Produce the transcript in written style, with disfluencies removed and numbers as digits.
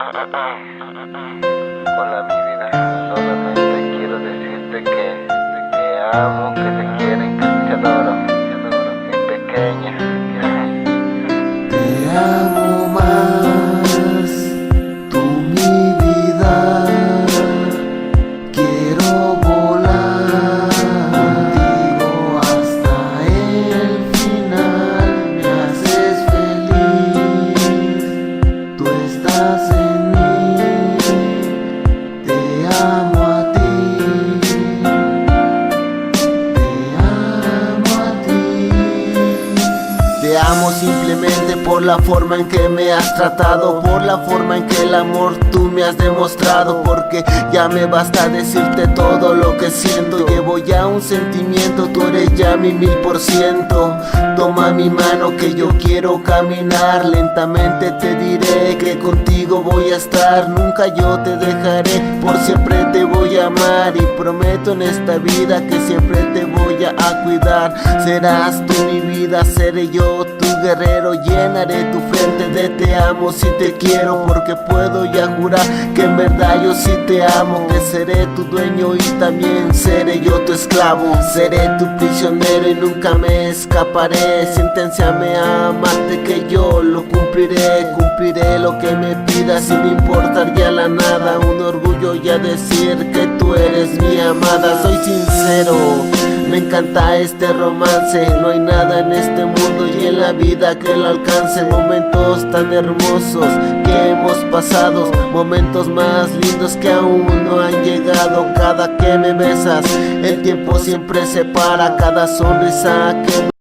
Hola mi vida, solamente quiero decirte que te amo, que te quiero y que te adoro, mi pequeña. Te amo más, tú mi vida. Quiero volar contigo hasta el final. Me haces feliz, tú estás en mí. Te amo a ti, te amo a ti. Te amo simplemente por la forma en que me has tratado, por la forma en que el amor tú me has demostrado, porque ya me basta decirte todo lo que siento. Llevo ya un sentimiento, tú eres ya mi 1000%. Toma mi mano que yo quiero caminar, lentamente te diré que contigo voy a estar. Nunca yo te dejaré, por siempre te voy a amar, y prometo en esta vida que siempre te voy a cuidar. Serás tú mi vida, seré yo tu guerrero, llenaré tu frente de te amo si te quiero, porque puedo ya jurar que en verdad yo sí te amo, que seré tu dueño y también seré yo tu esclavo. Seré tu prisionero y nunca me escaparé. Senténciame a amarte que yo lo cumpliré, cumpliré lo que me pidas sin importar ya la nada. Un orgullo ya decir que tú eres mi amada. Soy sincero, me encanta este romance, no hay nada en este mundo y en la vida que lo alcance. Momentos tan hermosos que hemos pasado, momentos más lindos que aún no han llegado. Cada que me besas, el tiempo siempre se para, cada sonrisa que